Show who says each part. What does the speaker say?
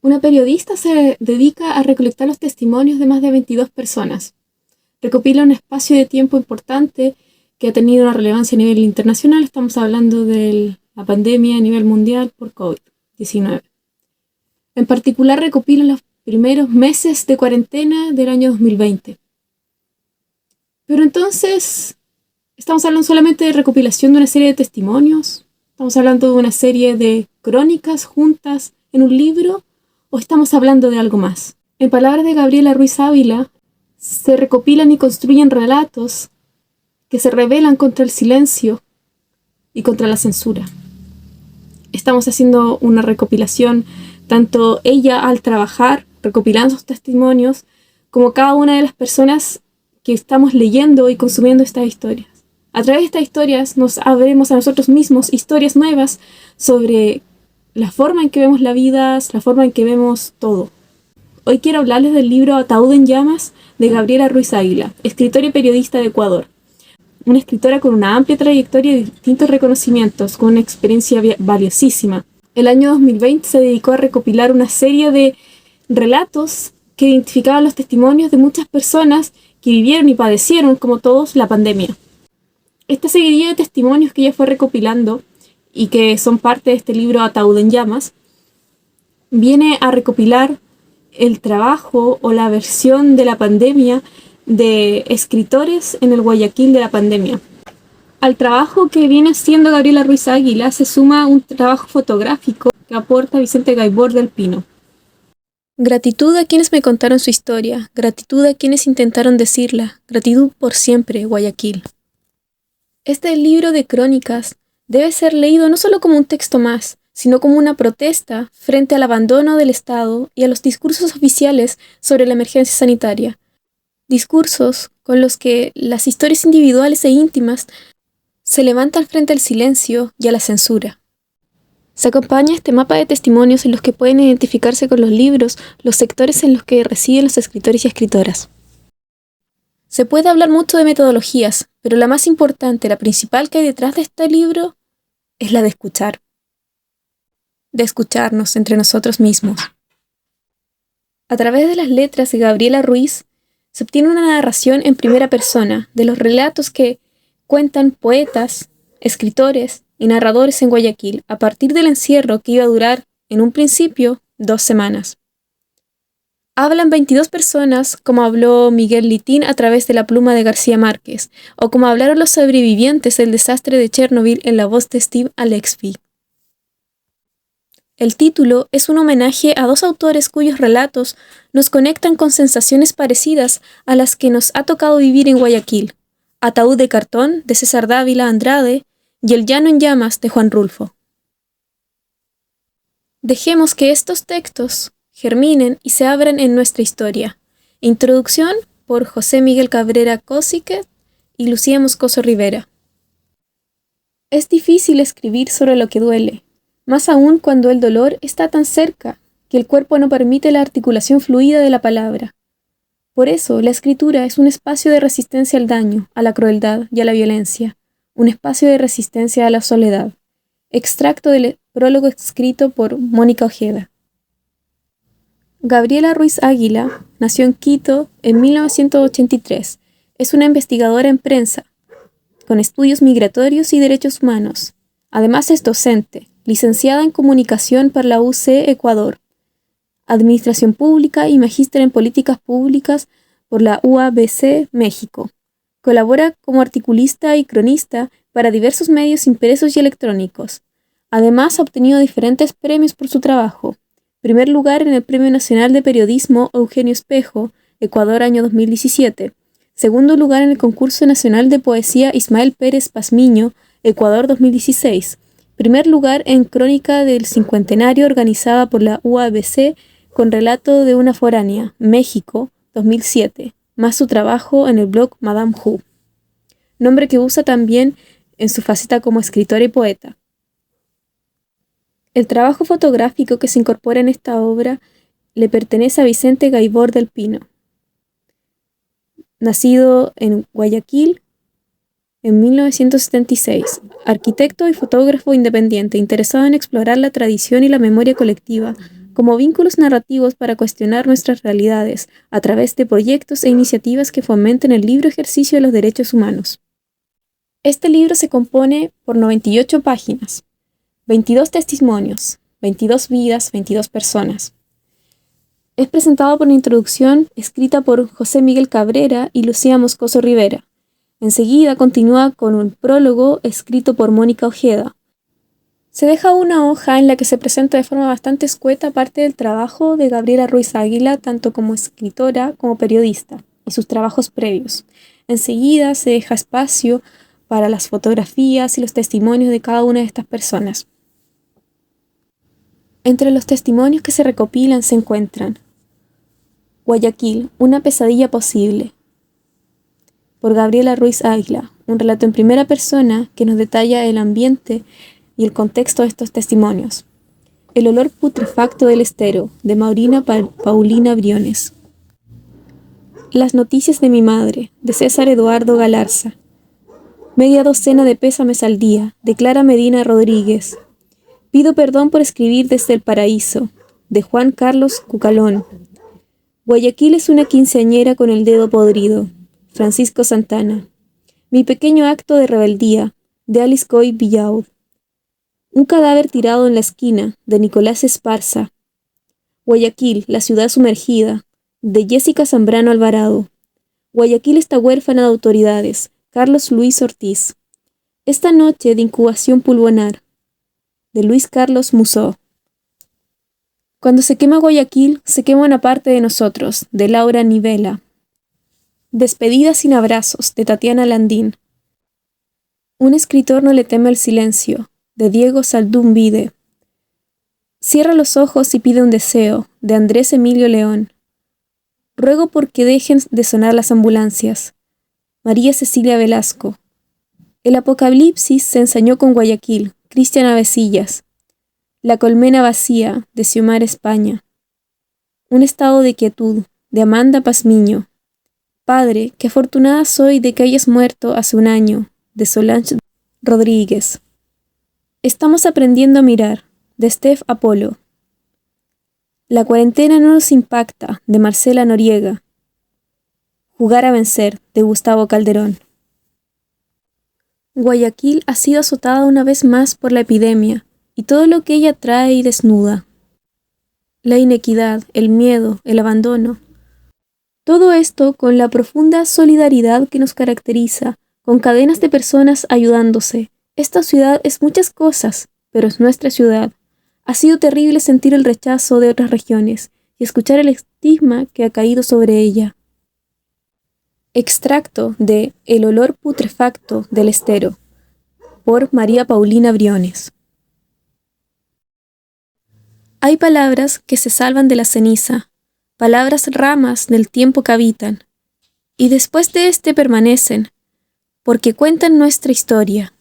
Speaker 1: Una periodista se dedica a recolectar los testimonios de más de 22 personas. Recopila un espacio de tiempo importante que ha tenido una relevancia a nivel internacional. Estamos hablando de la pandemia a nivel mundial por COVID-19. En particular, recopila los primeros meses de cuarentena del año 2020. Pero entonces, ¿estamos hablando solamente de recopilación de una serie de testimonios? ¿Estamos hablando de una serie de crónicas juntas en un libro? ¿O estamos hablando de algo más? En palabras de Gabriela Ruiz Ávila, se recopilan y construyen relatos que se rebelan contra el silencio y contra la censura. Estamos haciendo una recopilación, tanto ella al trabajar, recopilando sus testimonios, como cada una de las personas que estamos leyendo y consumiendo estas historias. A través de estas historias nos abrimos a nosotros mismos historias nuevas sobre la forma en que vemos la vida, la forma en que vemos todo. Hoy quiero hablarles del libro Ataúd en llamas de Gabriela Ruiz Ávila, escritora y periodista de Ecuador. Una escritora con una amplia trayectoria y distintos reconocimientos, con una experiencia valiosísima. El año 2020 se dedicó a recopilar una serie de relatos que identificaban los testimonios de muchas personas que vivieron y padecieron, como todos, la pandemia. Esta seguidilla de testimonios que ella fue recopilando y que son parte de este libro Ataúd en llamas, viene a recopilar el trabajo o la versión de la pandemia de escritores en el Guayaquil de la pandemia. Al trabajo que viene haciendo Gabriela Ruiz Ávila se suma un trabajo fotográfico que aporta Vicente Gaibor del Pino. Gratitud a quienes me contaron su historia, gratitud a quienes intentaron decirla, gratitud por siempre, Guayaquil. Este libro de crónicas debe ser leído no solo como un texto más, sino como una protesta frente al abandono del Estado y a los discursos oficiales sobre la emergencia sanitaria. Discursos con los que las historias individuales e íntimas se levantan frente al silencio y a la censura. Se acompaña este mapa de testimonios en los que pueden identificarse con los libros, los sectores en los que residen los escritores y escritoras. Se puede hablar mucho de metodologías, pero la más importante, la principal que hay detrás de este libro, es la de escuchar. De escucharnos entre nosotros mismos. A través de las letras de Gabriela Ruiz, se obtiene una narración en primera persona de los relatos que cuentan poetas, escritores y narradores en Guayaquil a partir del encierro que iba a durar, en un principio, 2 semanas. Hablan 22 personas, como habló Miguel Litín a través de la pluma de García Márquez, o como hablaron los sobrevivientes del desastre de Chernobyl en la voz de Steve Alexby. El título es un homenaje a 2 autores cuyos relatos nos conectan con sensaciones parecidas a las que nos ha tocado vivir en Guayaquil: Ataúd de cartón, de César Dávila Andrade, y El llano en llamas, de Juan Rulfo. Dejemos que estos textos germinen y se abran en nuestra historia. Introducción por José Miguel Cabrera Cosiquet y Lucía Moscoso Rivera. Es difícil escribir sobre lo que duele, más aún cuando el dolor está tan cerca que el cuerpo no permite la articulación fluida de la palabra. Por eso, la escritura es un espacio de resistencia al daño, a la crueldad y a la violencia, un espacio de resistencia a la soledad. Extracto del prólogo escrito por Mónica Ojeda. Gabriela Ruiz Ávila nació en Quito en 1983. Es una investigadora en prensa, con estudios migratorios y derechos humanos. Además es docente, licenciada en Comunicación por la UC Ecuador, Administración Pública y magíster en Políticas Públicas por la UABC México. Colabora como articulista y cronista para diversos medios impresos y electrónicos. Además ha obtenido diferentes premios por su trabajo. Primer lugar en el Premio Nacional de Periodismo Eugenio Espejo, Ecuador año 2017. Segundo lugar en el Concurso Nacional de Poesía Ismael Pérez Pazmiño, Ecuador 2016. Primer lugar en Crónica del Cincuentenario organizada por la UABC con relato de una foránea, México 2007, más su trabajo en el blog Madame Who, nombre que usa también en su faceta como escritora y poeta. El trabajo fotográfico que se incorpora en esta obra le pertenece a Vicente Gaibor del Pino, nacido en Guayaquil en 1976, arquitecto y fotógrafo independiente, interesado en explorar la tradición y la memoria colectiva como vínculos narrativos para cuestionar nuestras realidades a través de proyectos e iniciativas que fomenten el libre ejercicio de los derechos humanos. Este libro se compone por 98 páginas, 22 testimonios, 22 vidas, 22 personas. Es presentado por una introducción escrita por José Miguel Cabrera y Lucía Moscoso Rivera. Enseguida continúa con un prólogo escrito por Mónica Ojeda. Se deja una hoja en la que se presenta de forma bastante escueta parte del trabajo de Gabriela Ruiz Águila, tanto como escritora como periodista, y sus trabajos previos. Enseguida se deja espacio para las fotografías y los testimonios de cada una de estas personas. Entre los testimonios que se recopilan se encuentran Guayaquil, una pesadilla posible, por Gabriela Ruiz Águila, un relato en primera persona que nos detalla el ambiente y el contexto de estos testimonios. El olor putrefacto del estero, de Maurina Paulina Briones. Las noticias de mi madre, de César Eduardo Galarza. Media docena de pésames al día, de Clara Medina Rodríguez. Pido perdón por escribir desde el paraíso, de Juan Carlos Cucalón. Guayaquil es una quinceañera con el dedo podrido, Francisco Santana. Mi pequeño acto de rebeldía, de Alice Coy Villaud. Un cadáver tirado en la esquina, de Nicolás Esparza. Guayaquil, la ciudad sumergida, de Jessica Zambrano Alvarado. Guayaquil está huérfana de autoridades, Carlos Luis Ortiz. Esta noche de incubación pulmonar, de Luis Carlos Musó. Cuando se quema Guayaquil, se quema una parte de nosotros, de Laura Nivela. Despedida sin abrazos, de Tatiana Landín. Un escritor no le teme al silencio, de Diego Saldún Vide. Cierra los ojos y pide un deseo, de Andrés Emilio León. Ruego porque dejen de sonar las ambulancias, María Cecilia Velasco. El apocalipsis se ensañó con Guayaquil, Cristian Avesillas. La colmena vacía, de Xiomara España. Un estado de quietud, de Amanda Pazmiño. Padre, qué afortunada soy de que hayas muerto hace un año, de Solange Rodríguez. Estamos aprendiendo a mirar, de Steph Apolo. La cuarentena no nos impacta, de Marcela Noriega. Jugar a vencer, de Gustavo Calderón. Guayaquil ha sido azotada una vez más por la epidemia y todo lo que ella trae y desnuda. La inequidad, el miedo, el abandono. Todo esto con la profunda solidaridad que nos caracteriza, con cadenas de personas ayudándose. Esta ciudad es muchas cosas, pero es nuestra ciudad. Ha sido terrible sentir el rechazo de otras regiones y escuchar el estigma que ha caído sobre ella. Extracto de El olor putrefacto del estero, por María Paulina Briones. Hay palabras que se salvan de la ceniza, palabras ramas del tiempo que habitan, y después de este permanecen, porque cuentan nuestra historia.